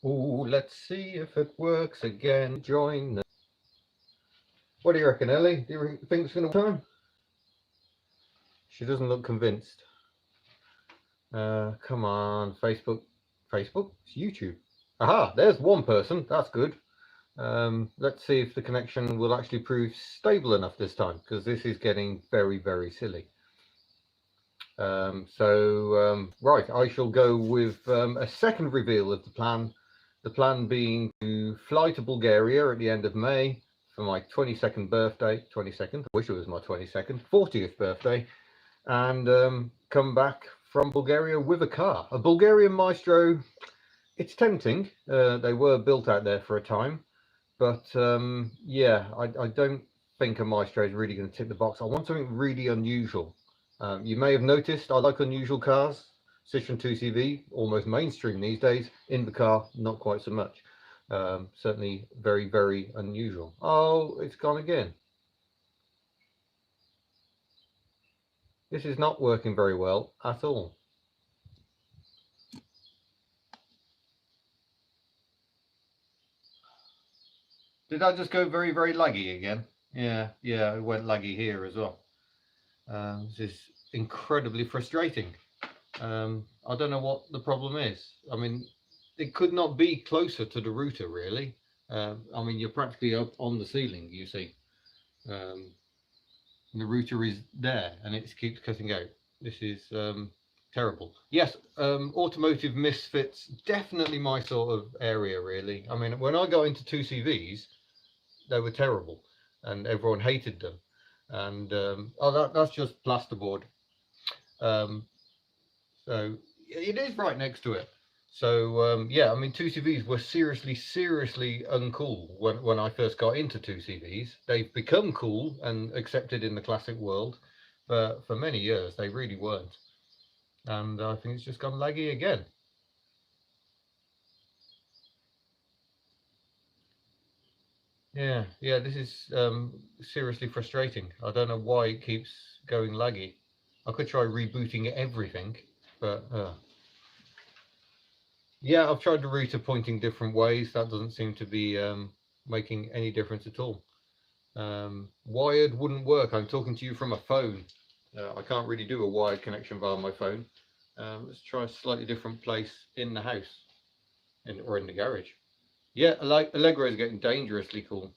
Oh, let's see if it works again. Join. What do you reckon, Ellie? Do you think it's going to time? She doesn't look convinced. Come on, Facebook. Facebook? It's YouTube. Aha, there's one person. That's good. Let's see if the connection will actually prove stable enough this time, because this is getting very, very silly. Right, I shall go with a second reveal of the plan. The plan being to fly to Bulgaria at the end of May for my 22nd birthday. 22nd? I wish it was my 22nd. 40th birthday. And come back from Bulgaria with a car. A Bulgarian Maestro. It's tempting. They were built out there for a time. But yeah, I don't think a Maestro is really going to tick the box. I want something really unusual. You may have noticed I like unusual cars. Citroen 2CV, almost mainstream these days. In the car, not quite so much. Certainly very, very unusual. Oh, it's gone again. This is not working very well at all. Did I just go very, very laggy again? Yeah, it went laggy here as well. This is incredibly frustrating. I don't know what the problem is. I mean, it could not be closer to the router, really. I mean, you're practically up on the ceiling, you see. The router is there and it keeps cutting out. This is terrible. Yes, automotive misfits, definitely my sort of area, really. I mean, when I got into 2CVs, they were terrible and everyone hated them. And that's just plasterboard. So it is right next to it. So yeah, I mean, 2CVs were seriously uncool when I first got into 2CVs. They've become cool and accepted in the classic world, but for many years they really weren't. And I think it's just gone laggy again. Yeah, this is seriously frustrating. I don't know why it keeps going laggy. I could try rebooting everything, but yeah, I've tried the router pointing different ways. That doesn't seem to be making any difference at all. Wired wouldn't work. I'm talking to you from a phone. I can't really do a wired connection via my phone. Let's try a slightly different place in the house, or in the garage. Yeah, Allegro is getting dangerously cool.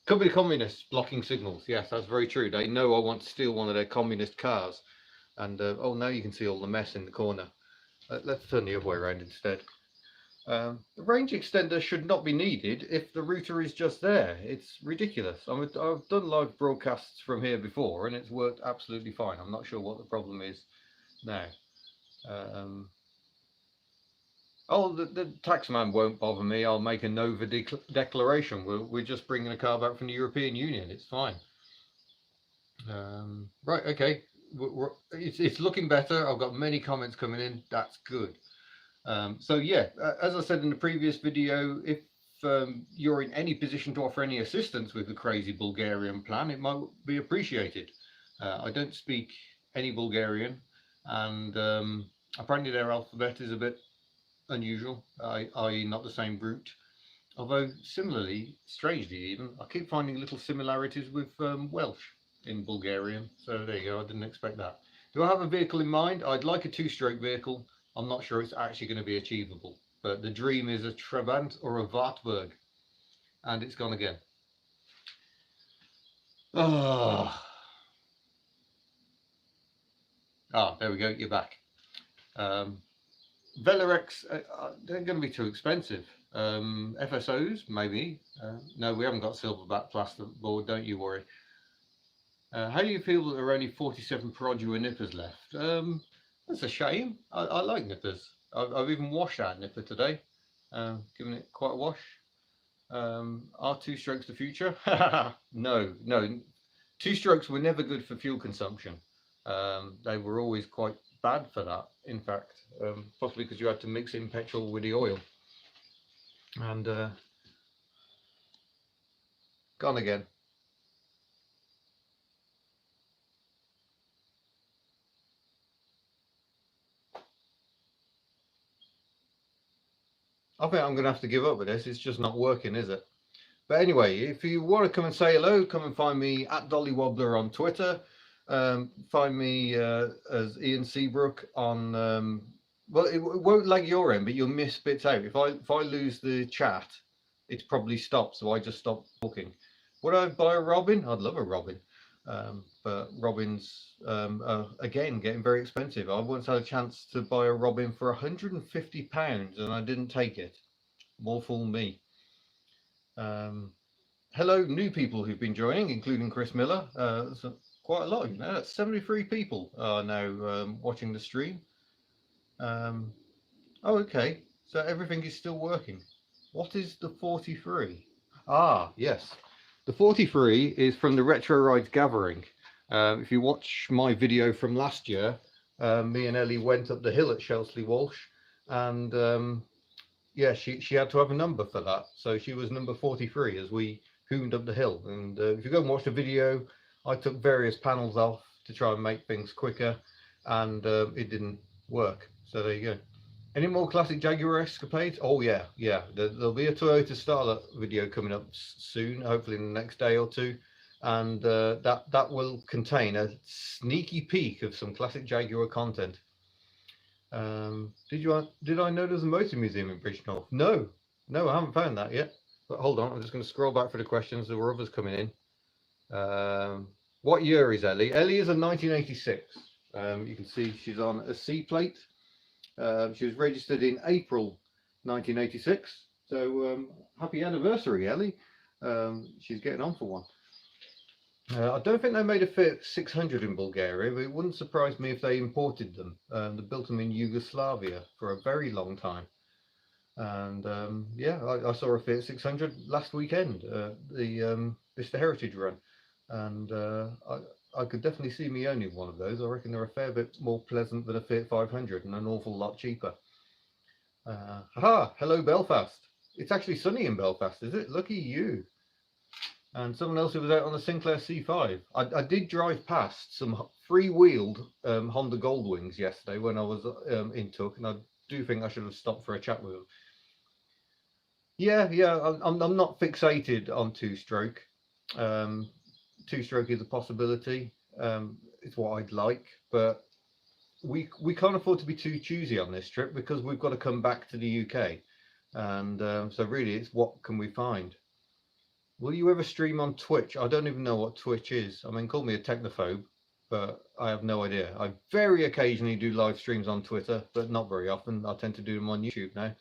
Could be communists blocking signals. Yes, that's very true. They know I want to steal one of their communist cars. And oh, now you can see all the mess in the corner. Let's turn the other way around instead. The range extender should not be needed if the router is just there. It's ridiculous. I've done live broadcasts from here before and it's worked absolutely fine. I'm not sure what the problem is now. Oh, the taxman won't bother me. I'll make a Nova declaration. We're just bringing a car back from the European Union. It's fine. Right, okay. It's looking better. I've got many comments coming in. That's good. So yeah, as I said in the previous video, if you're in any position to offer any assistance with the crazy Bulgarian plan, it might be appreciated. I don't speak any Bulgarian, and apparently their alphabet is a bit unusual, i.e. not the same root. Although similarly, strangely even, I keep finding little similarities with Welsh in Bulgarian. So there you go, I didn't expect that. Do I have a vehicle in mind? I'd like a two-stroke vehicle. I'm not sure it's actually going to be achievable, but the dream is a Trabant or a Wartburg. And it's gone again. Oh. Ah, there we go, you're back. Velarex, they're going to be too expensive. FSOs, maybe. No, we haven't got silverback plasterboard, don't you worry. How do you feel that there are only 47 Perodua nippers left? That's a shame. I like nippers. I've even washed that nipper today, given it quite a wash. Are two strokes the future? No. Two strokes were never good for fuel consumption. They were always quite bad for that, in fact, possibly because you had to mix in petrol with the oil. And gone again. I think I'm going to have to give up with this. It's just not working, is it? But anyway, if you want to come and say hello, come and find me at Dolly Wobbler on Twitter. Find me as Ian Seabrook on. Well, it won't lag your end, but you'll miss bits out. If I lose the chat, it's probably stopped. So I just stop talking. Would I buy a robin? I'd love a robin, but robins again getting very expensive. I once had a chance to buy a robin for £150, and I didn't take it. More fool me. Um, Hello, new people who've been joining, including Chris Miller. So quite a lot, you know. That's 73 people are now watching the stream. Oh, okay. So everything is still working. What is the 43? Ah, yes. The 43 is from the Retro Rides Gathering. If you watch my video from last year, me and Ellie went up the hill at Shelsley Walsh, and yeah, she had to have a number for that. So she was number 43 as we hooned up the hill. And if you go and watch the video, I took various panels off to try and make things quicker, and it didn't work. So there you go. Any more classic Jaguar escapades? Oh yeah, yeah. There'll be a Toyota Starlet video coming up soon, hopefully in the next day or two, and that will contain a sneaky peek of some classic Jaguar content. Did I know there's a motor museum in Bridgnorth? No, no, I haven't found that yet. But hold on, I'm just going to scroll back for the questions. There were others coming in. What year is Ellie? Ellie is a 1986. You can see she's on a C plate. She was registered in April 1986. So happy anniversary, Ellie. She's getting on for one. I don't think they made a Fiat 600 in Bulgaria, but it wouldn't surprise me if they imported them. They built them in Yugoslavia for a very long time. And yeah, I saw a Fiat 600 last weekend, the Vista Heritage Run, and I could definitely see me owning one of those. I reckon they're a fair bit more pleasant than a Fiat 500 and an awful lot cheaper. Hello Belfast. It's actually sunny in Belfast, is it? Lucky you. And someone else who was out on the Sinclair C5. I did drive past some free-wheeled Honda Goldwings yesterday when I was in Took, and I do think I should have stopped for a chat with them. Yeah, I'm not fixated on two-stroke. Two-stroke is a possibility. It's what I'd like, but we can't afford to be too choosy on this trip because we've got to come back to the UK, and so really it's what can we find. Will you ever stream on Twitch? I don't even know what Twitch is. I mean, call me a technophobe, but I have no idea. I very occasionally do live streams on Twitter, but not very often. I tend to do them on YouTube now.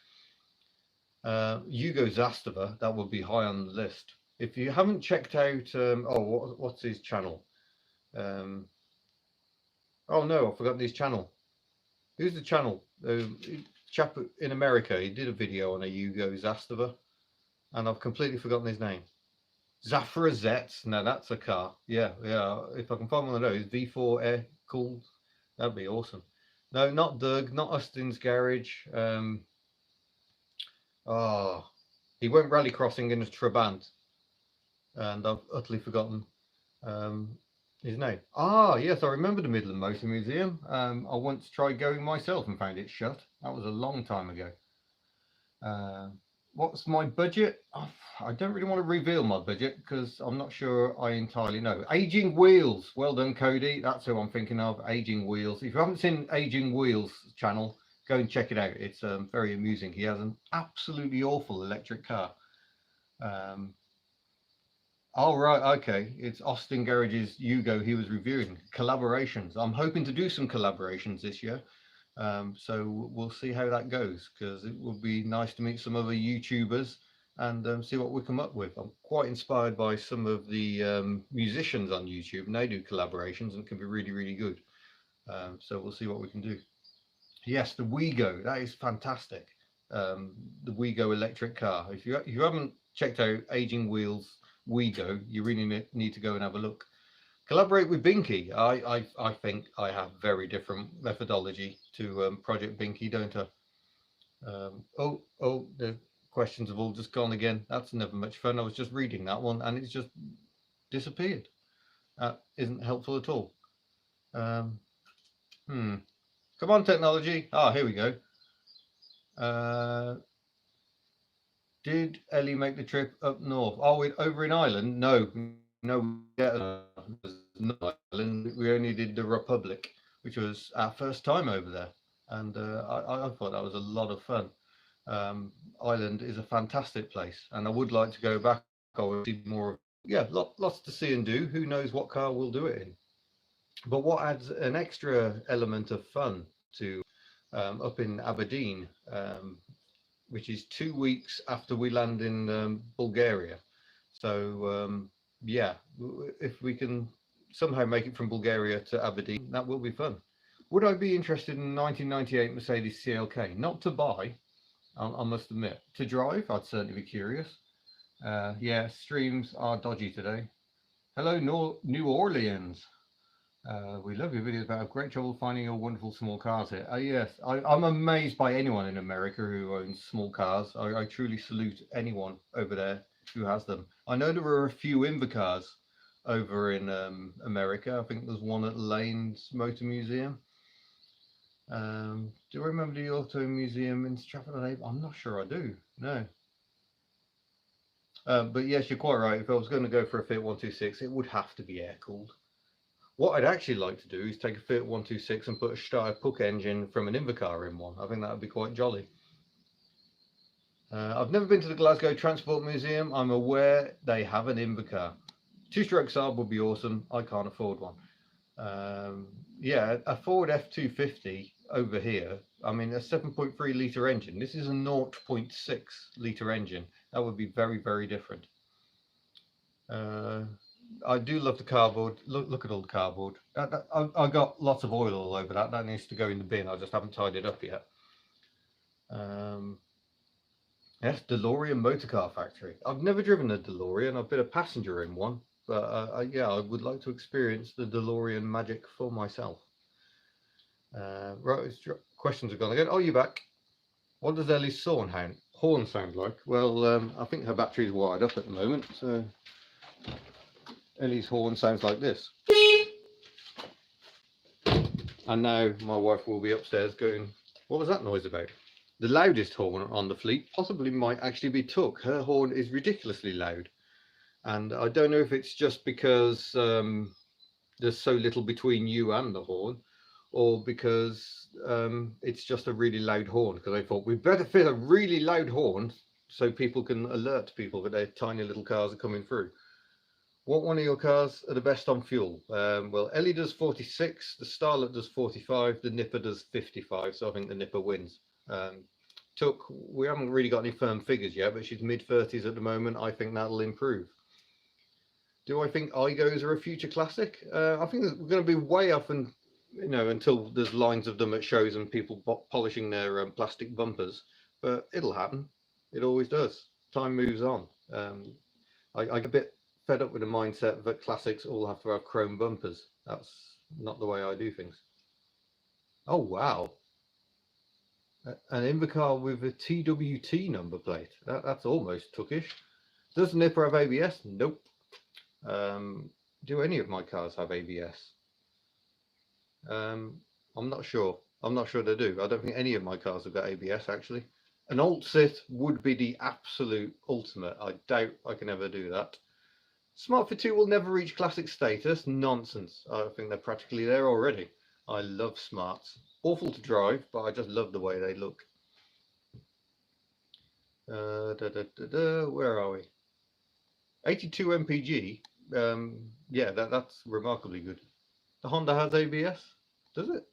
Hugo Zastava, that would be high on the list. If you haven't checked out, what's his channel? Oh no, I've forgotten his channel. Who's the channel? Chap in America, he did a video on a Hugo Zastava, and I've completely forgotten his name. Zafrazets. No, that's a car. Yeah. If I can find one of those, V4 air cooled, that'd be awesome. No, not Doug, not Austin's Garage. He went rallycrossing in a Trabant, and I've utterly forgotten his name. Yes, I remember the Midland Motor Museum. I once tried going myself and found it shut. That was a long time ago. What's my budget? I don't really want to reveal my budget because I'm not sure I entirely know. Aging Wheels. Well done, Cody. That's who I'm thinking of. Aging Wheels. If you haven't seen Aging Wheels channel, go and check it out. It's very amusing. He has an absolutely awful electric car. Right, okay. It's Austin Garage's Hugo he was reviewing. Collaborations. I'm hoping to do some collaborations this year. So we'll see how that goes, because it would be nice to meet some other YouTubers and see what we come up with. I'm quite inspired by some of the musicians on YouTube, and they do collaborations and can be really, really good. So we'll see what we can do. Yes, the Wego, that is fantastic. The Wego electric car. If you haven't checked out Aging Wheels Wego, you really need to go and have a look. Collaborate with Binky. I think I have very different methodology to Project Binky, don't I? The questions have all just gone again. That's never much fun. I was just reading that one and it's just disappeared. That isn't helpful at all. Come on, technology. Here we go. Did Ellie make the trip up north? Oh, over in Ireland? No, no, there's no Ireland. We only did the Republic, which was our first time over there, and I thought that was a lot of fun. Ireland is a fantastic place, and I would like to go back. I would see more of, yeah, lots to see and do. Who knows what car we'll do it in? But what adds an extra element of fun to up in Aberdeen, which is 2 weeks after we land in Bulgaria. So yeah, if we can somehow make it from Bulgaria to Aberdeen, that will be fun. Would I be interested in 1998 Mercedes CLK? Not to buy, I must admit. To drive, I'd certainly be curious. Yeah, streams are dodgy today. Hello, New Orleans. We love your videos about have great trouble finding your wonderful small cars here. Yes, I'm amazed by anyone in America who owns small cars. I truly salute anyone over there who has them. I know there are a few Invercars over in America. I think there's one at Lane's Motor Museum. Do I remember the Auto Museum in Stratford-on-Avon? I'm not sure I do, no. But yes, you're quite right. If I was going to go for a Fiat 126, it would have to be air-cooled. What I'd actually like to do is take a Fiat 126 and put a Steyr Puck engine from an Invercar in one. I think that would be quite jolly. I've never been to the Glasgow Transport Museum. I'm aware they have an Invercar. Two-stroke Saab would be awesome. I can't afford one. Yeah, a Ford F250 over here. I mean, a 7.3 litre engine. This is a 0.6 litre engine. That would be very, very different. I do love the cardboard. Look at all the cardboard. I got lots of oil all over that. That needs to go in the bin. I just haven't tied it up yet. Yes, DeLorean Motorcar Factory. I've never driven a DeLorean. I've been a passenger in one, but yeah, I would like to experience the DeLorean magic for myself. Right, questions have gone again. Oh, you're back. What does Ellie's horn sound like? Well, I think her battery's wired up at the moment, so Ellie's horn sounds like this. And now my wife will be upstairs going, what was that noise about? The loudest horn on the fleet possibly might actually be Tuck. Her horn is ridiculously loud. And I don't know if it's just because there's so little between you and the horn, or because it's just a really loud horn. Because I thought we'd better fit a really loud horn so people can alert people that their tiny little cars are coming through. What one of your cars are the best on fuel? Well, Ellie does 46, the Starlet does 45, the Nipper does 55, so I think the Nipper wins. Tuck, we haven't really got any firm figures yet, but she's mid-30s at the moment. I think that'll improve. Do I think Igos are a future classic? I think we're going to be way off, and until there's lines of them at shows and people polishing their plastic bumpers. But it'll happen. It always does. Time moves on. I get a bit fed up with the mindset that classics all have to have chrome bumpers. That's not the way I do things. Oh wow, an Invercar with a TWT number plate. That's almost Tuckish. Does Nipper have ABS? Nope. Do any of my cars have ABS? I'm not sure. I'm not sure they do. I don't think any of my cars have got ABS actually. An alt-sit would be the absolute ultimate. I doubt I can ever do that. Smart for 2 will never reach classic status. Nonsense. I think they're practically there already. I love smarts. Awful to drive, but I just love the way they look. Where are we? 82 mpg. Yeah, that's remarkably good. The Honda has ABS. Does it?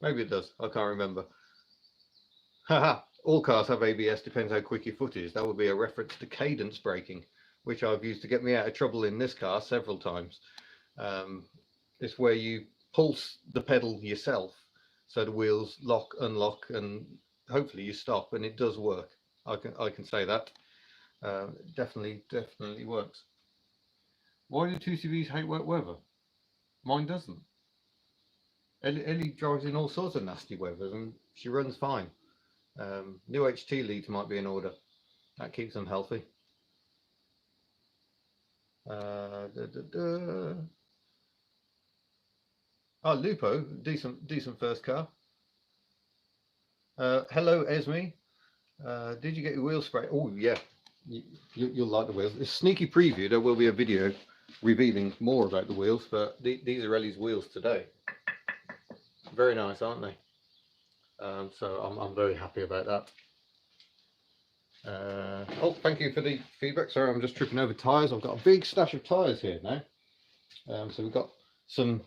Maybe it does. I can't remember. Haha. All cars have ABS. Depends how quick your foot is. That would be a reference to cadence braking, which I've used to get me out of trouble in this car several times. It's where you pulse the pedal yourself so the wheels lock, unlock, and hopefully you stop, and it does work. I can say that. Definitely works. Why do 2CVs hate wet weather? Mine doesn't. Ellie drives in all sorts of nasty weather and she runs fine. New HT leads might be in order. That keeps them healthy. Oh, Lupo, decent first car. Hello, Esme. Did you get your wheel spray? Oh yeah, you'll like the wheels. It's a sneaky preview. There will be a video revealing more about the wheels, but these are Ellie's wheels today. Very nice, aren't they? So I'm very happy about that. Oh, thank you for the feedback. Sorry, I'm just tripping over tyres. I've got a big stash of tyres here now. So we've got some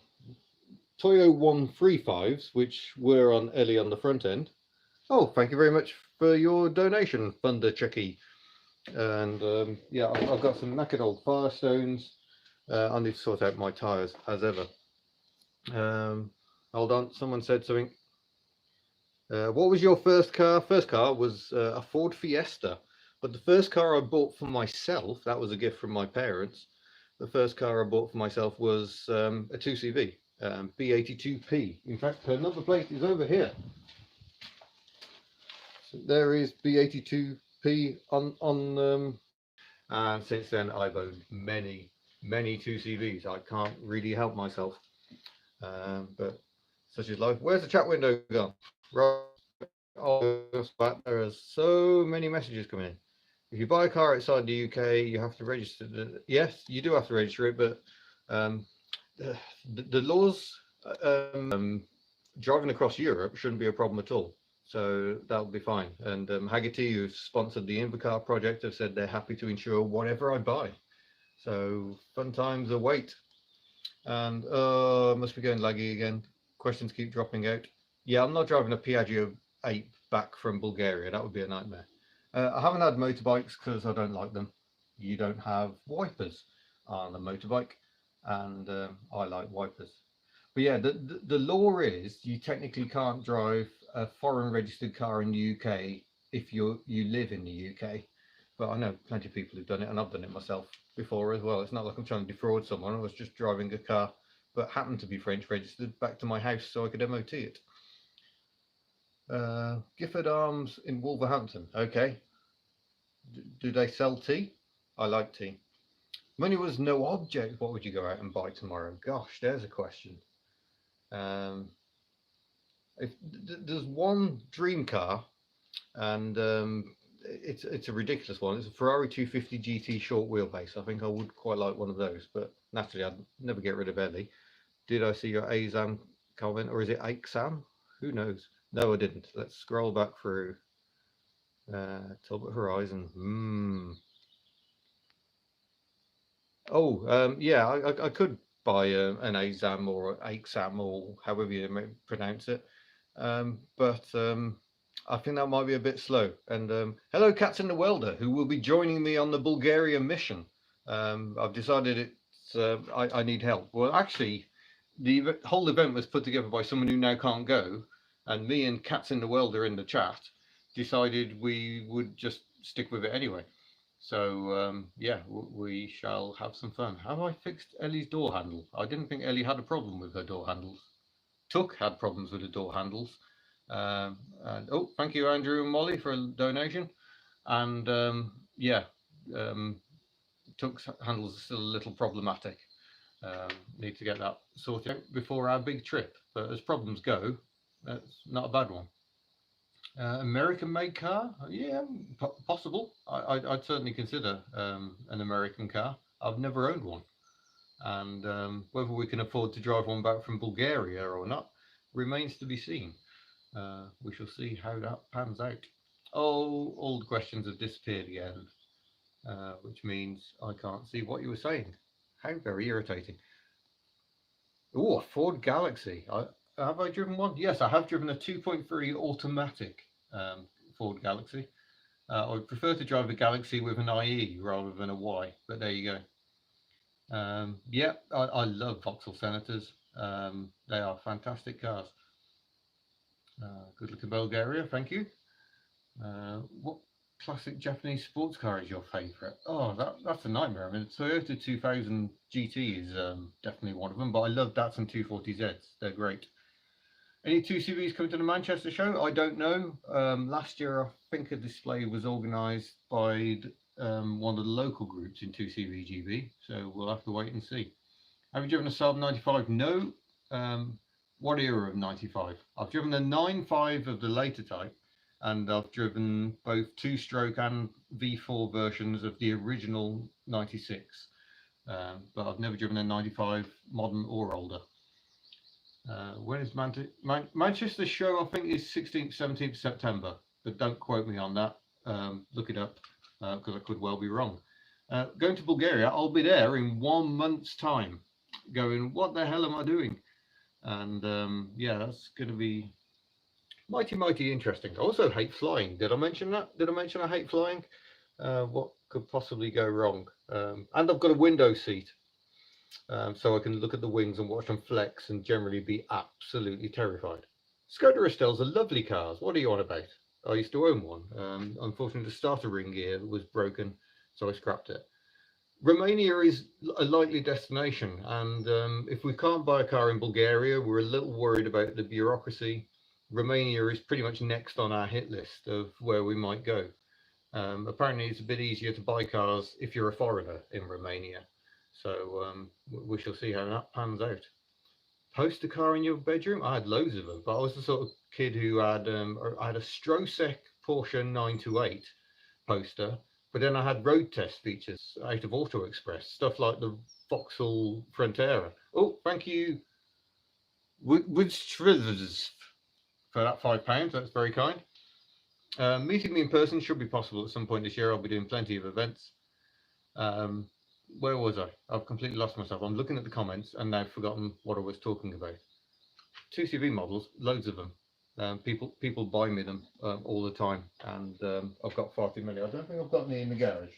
Toyo 135s, which were on Ellie on the front end. Oh, thank you very much for your donation, Thunder Chucky. And yeah, I've got some knackered old Firestones. I need to sort out my tyres as ever. Hold on, someone said something. What was your first car? First car was a Ford Fiesta, but the first car I bought for myself, that was a gift from my parents. The first car I bought for myself was a 2CV, B82P. In fact, her number plate is over here. So there is B82P on and since then I've owned many 2CVs. I can't really help myself, but such is life. Where's the chat window gone? Right. Oh, there are so many messages coming in. If you buy a car outside the UK, you have to register. Yes, you do have to register it, but the laws driving across Europe shouldn't be a problem at all. So that'll be fine. And Haggerty, who sponsored the Invercar project, have said they're happy to insure whatever I buy. So fun times await. And must be going laggy again. Questions keep dropping out. Yeah, I'm not driving a Piaggio 8 back from Bulgaria. That would be a nightmare. I haven't had motorbikes because I don't like them. You don't have wipers on a motorbike, and I like wipers. But yeah, the law is you technically can't drive a foreign registered car in the UK if you live in the UK. But I know plenty of people who've done it, and I've done it myself before as well. It's not like I'm trying to defraud someone. I was just driving a car, but happened to be French registered, back to my house so I could MOT it. Gifford Arms in Wolverhampton. Okay. Do they sell tea? I like tea. Money was no object. What would you go out and buy tomorrow? Gosh, there's a question. There's one dream car, and it's a ridiculous one. It's a Ferrari 250 GT short wheelbase. I think I would quite like one of those, but naturally I'd never get rid of Ellie. Did I see your Azam comment, or is it Axam? Who knows? No, I didn't. Let's scroll back through. Talbot Horizon. Oh, yeah, I could buy an Azam or Axam or however you may pronounce it, but I think that might be a bit slow. And hello, Cats in the Welder, who will be joining me on the Bulgaria mission. I've decided it's I need help. Well, actually, the whole event was put together by someone who now can't go, and me and Cats in the Welder in the chat decided we would just stick with it anyway. So yeah, we shall have some fun. Have I fixed Ellie's door handle? I didn't think Ellie had a problem with her door handles. Tuck had problems with the door handles. And oh, thank you, Andrew and Molly, for a donation. And yeah, Tuck's handles are still a little problematic. Need to get that sorted out before our big trip. But as problems go, that's not a bad one. American-made car? Yeah, possible. I'd certainly consider an American car. I've never owned one, and whether we can afford to drive one back from Bulgaria or not remains to be seen. We shall see how that pans out. Oh, all the questions have disappeared again, which means I can't see what you were saying. How very irritating. Oh, a Ford Galaxy. Have I driven one? Yes, I have driven a 2.3 automatic Ford Galaxy. I would prefer to drive a Galaxy with an IE rather than a Y, but there you go. Yeah, I love Vauxhall Senators. They are fantastic cars. Good luck in Bulgaria, thank you. What classic Japanese sports car is your favourite? Oh, that's a nightmare. I mean, Toyota 2000 GT is definitely one of them, but I love Datsun 240Zs. They're great. Any 2CVs coming to the Manchester show? I don't know. Last year, I think a display was organised by one of the local groups in 2CVGB, so we'll have to wait and see. Have you driven a Saab 95? No. What era of 95? I've driven a 95 of the later type, and I've driven both two-stroke and V4 versions of the original 96, but I've never driven a 95 modern or older. When is Manchester show? I think is 16th, 17th September, but don't quote me on that. Look it up, because I could well be wrong. Going to Bulgaria, I'll be there in 1 month's time. Going, what the hell am I doing? And yeah, that's going to be mighty interesting. I also hate flying. Did I mention that? Did I mention I hate flying? What could possibly go wrong? And I've got a window seat, so I can look at the wings and watch them flex and generally be absolutely terrified. Skoda Estelles are lovely cars. What are you on about? I used to own one. Unfortunately, the starter ring gear was broken, so I scrapped it. Romania is a likely destination, and if we can't buy a car in Bulgaria, we're a little worried about the bureaucracy. Romania is pretty much next on our hit list of where we might go. Apparently, it's a bit easier to buy cars if you're a foreigner in Romania, so we shall see how that pans out. Poster car in your bedroom? I had loads of them, but I was the sort of kid who had I had a Strosek Porsche 928 poster. But then I had road test features out of Auto Express, stuff like the Vauxhall Frontera. Oh, thank you, Woodstrithers, for that £5. That's very kind. Meeting me in person should be possible at some point this year. I'll be doing plenty of events. Where was I? I've completely lost myself. I'm looking at the comments and now I've forgotten what I was talking about. 2CV models, loads of them. People buy me them all the time, and I've got far too many. I don't think I've got any in the garage.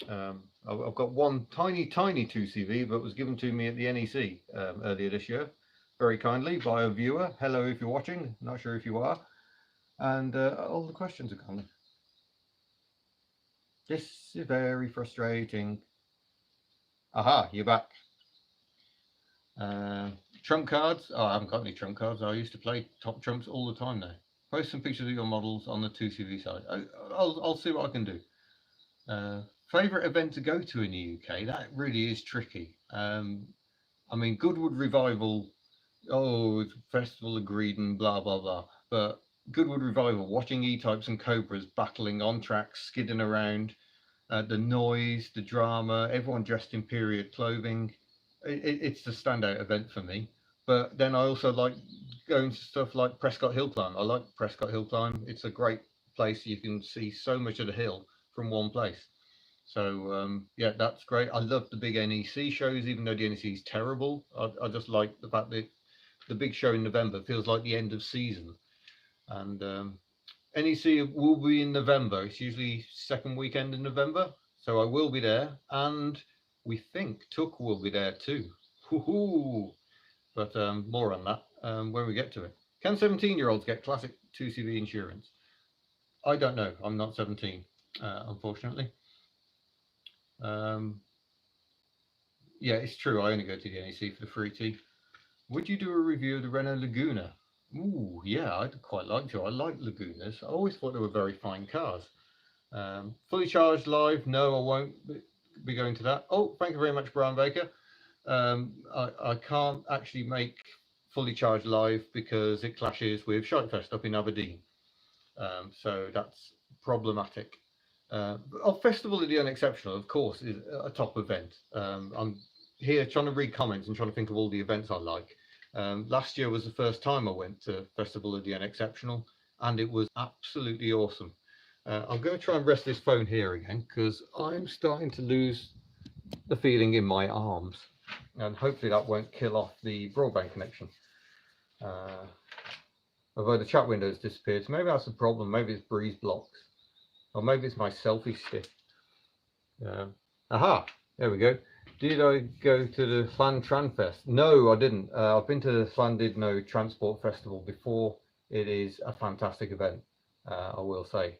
I've got one tiny 2CV, but was given to me at the NEC earlier this year, very kindly by a viewer. Hello, if you're watching. Not sure if you are. And all the questions are gone. This is very frustrating. Aha, you're back. Trump cards. Oh, I haven't got any trump cards. I used to play top trumps all the time now. Post some pictures of your models on the 2CV side. I'll see what I can do. Favourite event to go to in the UK? That really is tricky. I mean, Goodwood Revival. Oh, festival agreed and blah blah blah. But Goodwood Revival, watching E-types and Cobras battling on tracks, skidding around, the noise, the drama, everyone dressed in period clothing. It's the standout event for me. But then I also like going to stuff like Prescott Hill Climb. I like Prescott Hill Climb. It's a great place. You can see so much of the hill from one place. So yeah, that's great. I love the big NEC shows, even though the NEC is terrible. I just like the fact that the big show in November feels like the end of season. And NEC will be in November. It's usually second weekend in November. So I will be there. And we think Took will be there too. Hoo-hoo. But more on that when we get to it. Can 17-year-olds get classic 2CV insurance? I don't know. I'm not 17, unfortunately. Yeah, it's true. I only go to the NEC for the free tea. Would you do a review of the Renault Laguna? Ooh, yeah, I'd quite like to. I like Lagunas. I always thought they were very fine cars. Fully charged live? No, I won't be going to that. Oh, thank you very much, Brian Baker. I can't actually make fully charged live because it clashes with Shitefest up in Aberdeen. So that's problematic. Festival of the Unexceptional, of course, is a top event. I'm here trying to read comments and trying to think of all the events I like. Last year was the first time I went to Festival of the Unexceptional, and it was absolutely awesome. I'm going to try and rest this phone here again because I'm starting to lose the feeling in my arms, and hopefully that won't kill off the broadband connection. Although the chat window's disappeared, so maybe that's the problem. Maybe it's breeze blocks, or maybe it's my selfie stick. Aha, there we go. Did I go to the Llandranfest? No, I didn't. I've been to the Llandudno Transport Festival before. It is a fantastic event, I will say.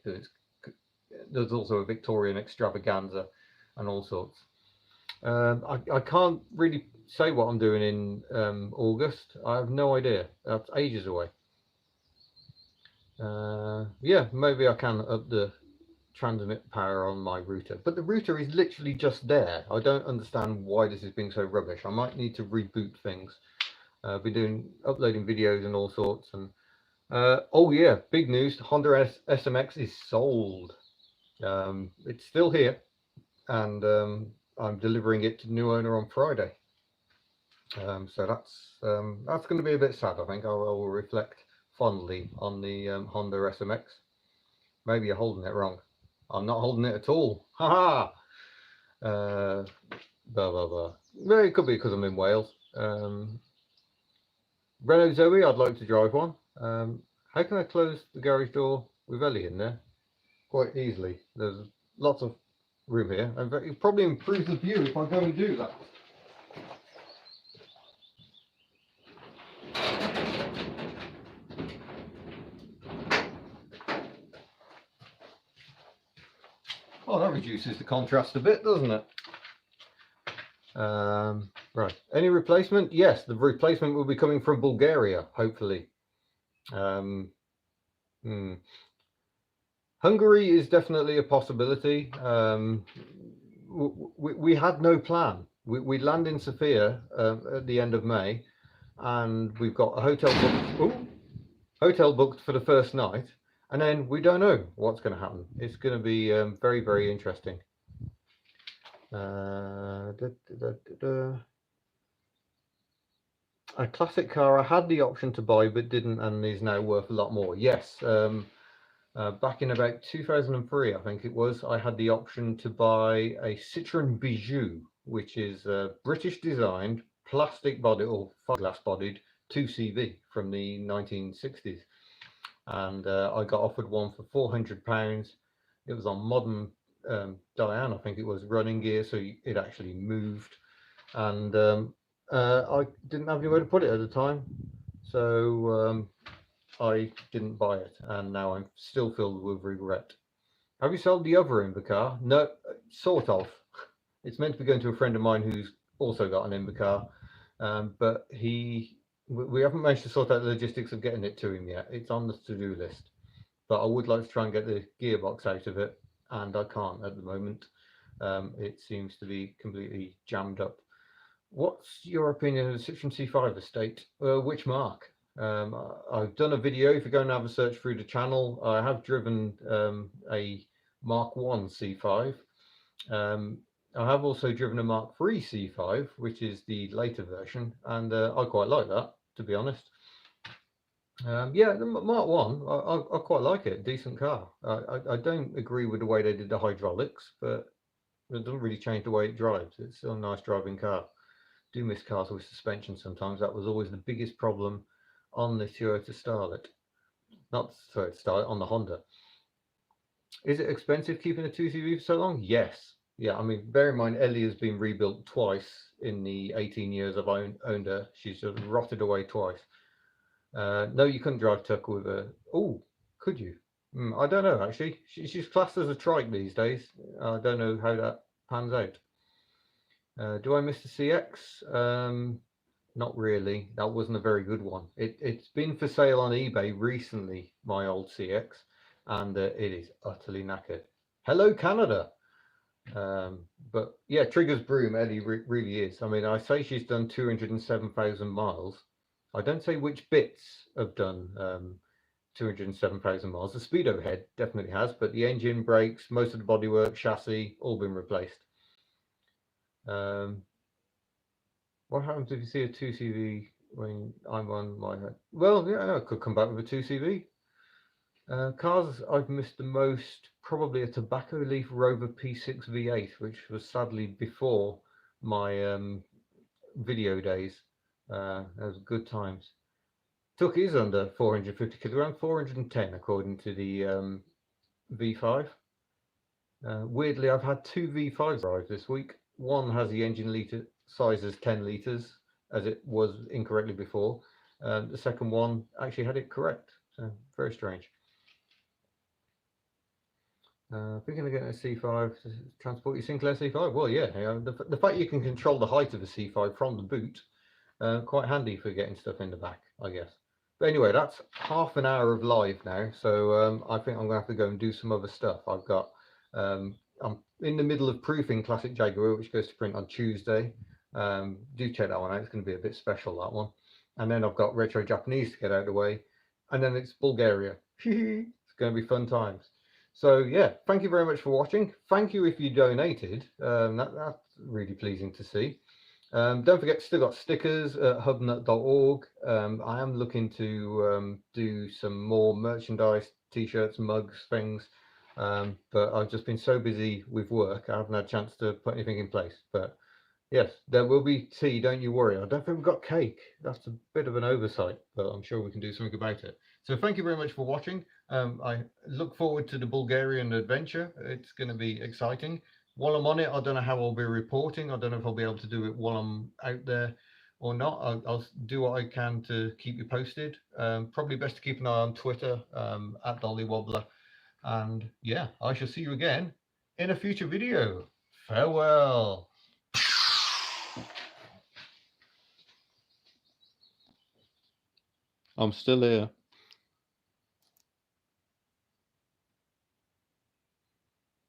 There's also a Victorian extravaganza and all sorts. I can't really say what I'm doing in August. I have no idea. That's ages away. Yeah, maybe I can up the transmit power on my router, but the router is literally just there. I don't understand why this is being so rubbish. I might need to reboot things. I've been uploading videos and all sorts, and Oh yeah, big news. Honda SMX is sold. It's still here, and I'm delivering it to new owner on Friday. So that's going to be a bit sad. I think I will reflect fondly on the Honda SMX. Maybe you're holding it wrong. I'm not holding it at all. Ha ha. Blah blah blah. Well, it could be because I'm in Wales. Renault Zoe, I'd like to drive one. How can I close the garage door with Ellie in there? Quite easily. There's lots of room here, and it probably improves the view if I go and do that. Oh, that reduces the contrast a bit, doesn't it? Right. Any replacement? Yes, the replacement will be coming from Bulgaria, hopefully. Hungary is definitely a possibility. We had no plan. We land in Sofia at the end of May, and we've got a hotel booked. Ooh, hotel booked for the first night, and then we don't know what's going to happen. It's going to be very, very interesting. A classic car I had the option to buy but didn't, and is now worth a lot more. Yes, back in about 2003, I think it was, I had the option to buy a Citroen Bijou, which is a British designed plastic body or fiberglass bodied 2CV from the 1960s, and I got offered one for £400. It was on modern Diane, I think it was, running gear, so it actually moved, and I didn't have anywhere to put it at the time, so I didn't buy it, and now I'm still filled with regret. Have you sold the other Imber car? No, sort of. It's meant to be going to a friend of mine who's also got an Imber car, but we haven't managed to sort out the logistics of getting it to him yet. It's on the to-do list, but I would like to try and get the gearbox out of it, and I can't at the moment. It seems to be completely jammed up. What's your opinion of the Citroen C5 estate? Which mark? I've done a video. If you go and have a search through the channel, I have driven a Mark 1 C5. I have also driven a Mark 3 C5, which is the later version, and I quite like that, to be honest. Yeah, the Mark 1, I quite like it. Decent car. I don't agree with the way they did the hydraulics, but it doesn't really change the way it drives. It's still a nice driving car. Do miss cars with suspension sometimes. That was always the biggest problem on the Toyota Starlet. Not the Toyota Starlet, on the Honda. Is it expensive keeping a 2CV for so long? Yes. Yeah, I mean, bear in mind, Ellie has been rebuilt twice in the 18 years I've owned her. She's just rotted away twice. No, you couldn't drive Tucker with a... Oh, could you? I don't know, actually. She's classed as a trike these days. I don't know how that pans out. Do I miss the CX? Not really. That wasn't a very good one. It's been for sale on eBay recently, my old CX, and it is utterly knackered. Hello, Canada. But yeah, Trigger's broom, Eddie really is. I mean, I say she's done 207,000 miles. I don't say which bits have done 207,000 miles. The speedo head definitely has, but the engine, brakes, most of the bodywork, chassis, all been replaced. What happens if you see a 2CV when I'm on my head? Well, yeah, I could come back with a 2CV. Cars I've missed the most, probably a Tobacco Leaf Rover P6 V8, which was sadly before my video days. Those were good times. Took is under 450 kilograms, 410 according to the V5. Weirdly, I've had two V5s arrive this week. One has the engine litre size as 10 litres, as it was incorrectly before. The second one actually had it correct, so very strange. Thinking of getting a C5 to transport your Sinclair C5. Well, yeah, the fact you can control the height of a C5 from the boot, quite handy for getting stuff in the back, I guess. But anyway, that's half an hour of live now, so I think I'm going to have to go and do some other stuff. I've got, I'm in the middle of proofing Classic Jaguar, which goes to print on Tuesday. Do check that one out. It's going to be a bit special, that one. And then I've got Retro Japanese to get out of the way. and then it's Bulgaria. It's going to be fun times. So yeah, thank you very much for watching. Thank you if you donated. That's really pleasing to see. Don't forget, still got stickers at hubnut.org. I am looking to do some more merchandise, t-shirts, mugs, things. But I've just been so busy with work, I haven't had a chance to put anything in place. But yes, there will be tea, don't you worry. I don't think we've got cake. That's a bit of an oversight, but I'm sure we can do something about it. So thank you very much for watching. I look forward to the Bulgarian adventure. It's going to be exciting. While I'm on it, I don't know how I'll be reporting. I don't know if I'll be able to do it while I'm out there or not. I'll do what I can to keep you posted. Probably best to keep an eye on Twitter, at Dolly Wobbler. And yeah, I shall see you again in a future video. Farewell. I'm still here.